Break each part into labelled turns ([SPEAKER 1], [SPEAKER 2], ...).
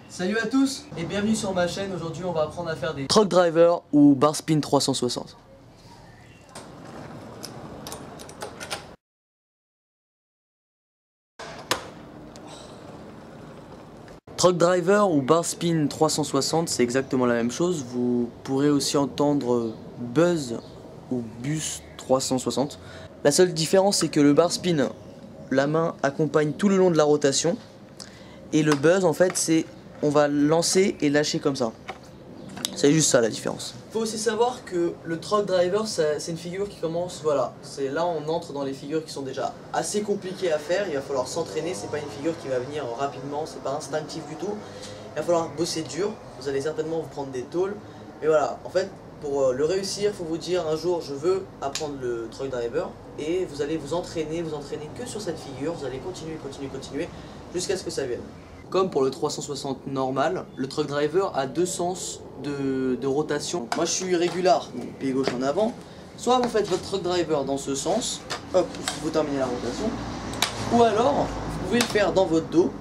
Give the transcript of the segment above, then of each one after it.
[SPEAKER 1] Salut à tous et bienvenue sur ma chaîne. Aujourd'hui on va apprendre à faire des truck driver ou bar spin 360. Truck driver ou bar spin 360, c'est exactement la même chose. Vous pourrez aussi entendre buzz ou bus 360. La seule différence, c'est que le bar spin, la main accompagne tout le long de la rotation, et le buzz en fait c'est on va lancer et lâcher comme ça. C'est juste ça la différence. Il faut aussi savoir que le truck driver c'est une figure qui commence, voilà, c'est là on entre dans les figures qui sont déjà assez compliquées à faire. Il va falloir s'entraîner, c'est pas une figure qui va venir rapidement, c'est pas instinctif du tout. Il va falloir bosser dur, vous allez certainement vous prendre des tôles. Mais voilà, en fait pour le réussir, il faut vous dire un jour je veux apprendre le truck driver, et vous allez vous entraîner que sur cette figure, vous allez continuer jusqu'à ce que ça vienne. Comme pour le 360 normal, le truck driver a deux sens de rotation. Moi je suis régular, donc pied gauche en avant. Soit vous faites votre truck driver dans ce sens, hop, vous terminez la rotation. Ou alors, vous pouvez le faire dans votre dos,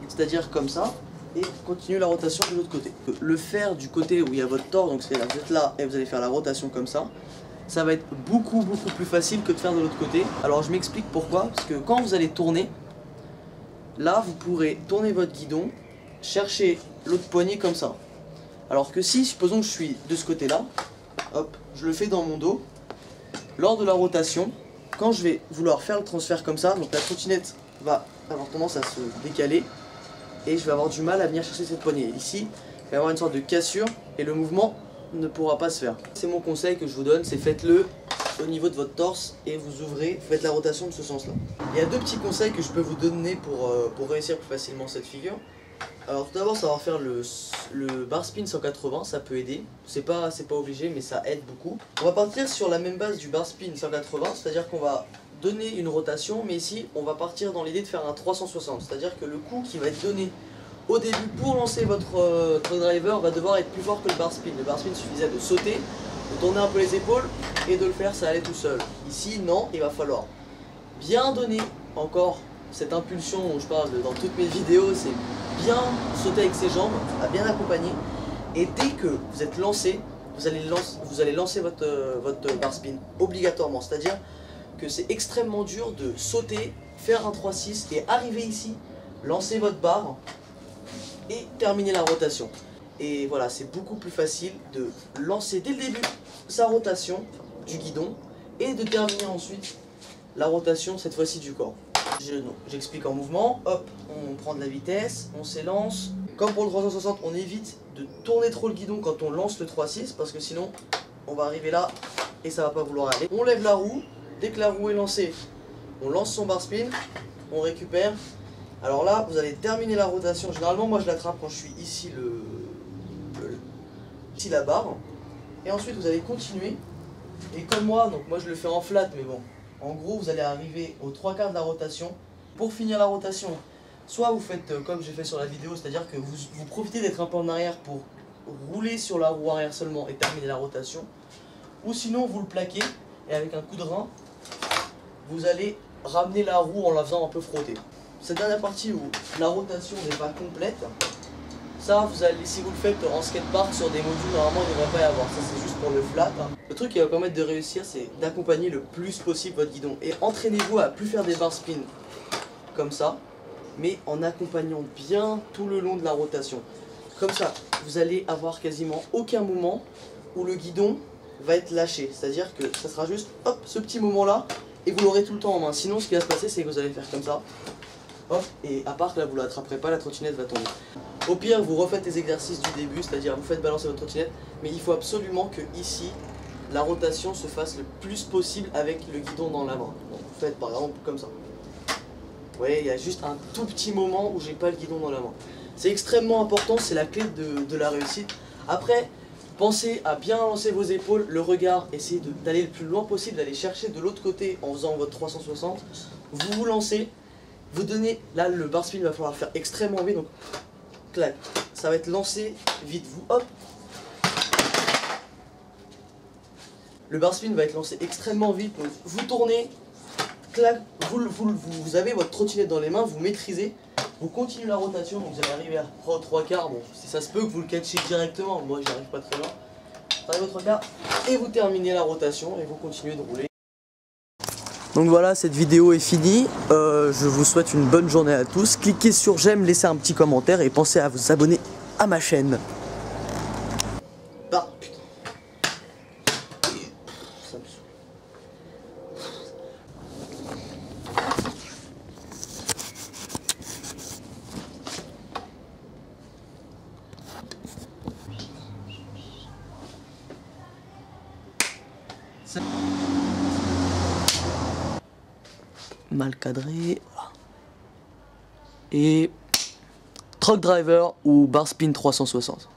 [SPEAKER 1] c'est-à-dire comme ça, et continuer la rotation de l'autre côté. Le faire du côté où il y a votre torse, donc c'est-à-dire vous êtes là et vous allez faire la rotation comme ça, ça va être beaucoup plus facile que de faire de l'autre côté. Alors je m'explique pourquoi, parce que quand vous allez tourner, là vous pourrez tourner votre guidon, chercher l'autre poignet comme ça. Alors que si, supposons que je suis de ce côté là, hop, je le fais dans mon dos, lors de la rotation, quand je vais vouloir faire le transfert comme ça, donc la trottinette va avoir tendance à se décaler, et je vais avoir du mal à venir chercher cette poignée. Ici, il va y avoir une sorte de cassure, et le mouvement ne pourra pas se faire. C'est mon conseil que je vous donne, c'est faites-le au niveau de votre torse et vous ouvrez, faites la rotation de ce sens là. Il y a deux petits conseils que je peux vous donner pour réussir plus facilement cette figure. Alors tout d'abord, savoir faire le bar spin 180, ça peut aider, c'est pas obligé mais ça aide beaucoup. On va partir sur la même base du bar spin 180, c'est à dire qu'on va donner une rotation, mais ici on va partir dans l'idée de faire un 360, c'est à dire que le coup qui va être donné au début pour lancer votre truck driver va devoir être plus fort que le bar spin. Le bar spin suffisait de sauter, de tourner un peu les épaules et de le faire, ça allait tout seul. Ici non, il va falloir bien donner encore cette impulsion dont je parle dans toutes mes vidéos, c'est bien sauter avec ses jambes, à bien accompagner, et dès que vous êtes lancé, vous allez lancer votre bar spin obligatoirement, c'est à dire que c'est extrêmement dur de sauter, faire un 3-6 et arriver ici, lancer votre barre et terminer la rotation. Et voilà, c'est beaucoup plus facile de lancer dès le début sa rotation du guidon et de terminer ensuite la rotation cette fois-ci du corps. J'explique en mouvement, hop, on prend de la vitesse, on s'élance. Comme pour le 360, on évite de tourner trop le guidon quand on lance le 3-6 parce que sinon on va arriver là et ça va pas vouloir aller. On lève la roue, dès que la roue est lancée, on lance son bar spin, on récupère. Alors là, vous allez terminer la rotation. Généralement, moi je l'attrape quand je suis ici ici la barre. Et ensuite, vous allez continuer. Et comme moi, donc moi je le fais en flat, mais bon, en gros, vous allez arriver aux 3/4 de la rotation. Pour finir la rotation, soit vous faites comme j'ai fait sur la vidéo, c'est-à-dire que vous profitez d'être un peu en arrière pour rouler sur la roue arrière seulement et terminer la rotation. Ou sinon, vous le plaquez et avec un coup de rein, vous allez ramener la roue en la faisant un peu frotter. Cette dernière partie où la rotation n'est pas complète, ça, vous allez, si vous le faites en skatepark sur des modules, normalement il ne devrait pas y avoir. Ça, c'est juste pour le flat. Le truc qui va permettre de réussir, c'est d'accompagner le plus possible votre guidon. Et entraînez-vous à plus faire des bar spin comme ça, mais en accompagnant bien tout le long de la rotation. Comme ça, vous allez avoir quasiment aucun moment où le guidon va être lâché. C'est-à-dire que ça sera juste, hop, ce petit moment-là, et vous l'aurez tout le temps en main. Sinon, ce qui va se passer, c'est que vous allez faire comme ça. Hop, et à part que là vous ne l'attraperez pas, la trottinette va tomber. Au pire, vous refaites les exercices du début, c'est-à-dire vous faites balancer votre trottinette, mais il faut absolument que ici, la rotation se fasse le plus possible avec le guidon dans la main. Donc vous faites par exemple comme ça. Vous voyez, il y a juste un tout petit moment où j'ai pas le guidon dans la main. C'est extrêmement important, c'est la clé de la réussite. Après, pensez à bien lancer vos épaules, le regard, essayez d'aller le plus loin possible, d'aller chercher de l'autre côté en faisant votre 360. Vous vous lancez. Vous donnez, là le bar spin il va falloir le faire extrêmement vite, donc clac, ça va être lancé vite, vous hop. Le bar spin va être lancé extrêmement vite, donc vous tournez, clac, vous avez votre trottinette dans les mains, vous maîtrisez, Vous continuez la rotation, donc vous allez arriver à 3/4. Bon, si ça se peut que vous le catchiez directement, moi j'y arrive pas très bien. Vous arrivez au 3/4 et vous terminez la rotation et vous continuez de rouler. Donc voilà, cette vidéo est finie. Je vous souhaite une bonne journée à tous. Cliquez sur j'aime, laissez un petit commentaire et pensez à vous abonner à ma chaîne. Ah putain. Ça me saoule. Mal cadré. Et Truck Driver ou Bar Spin 360.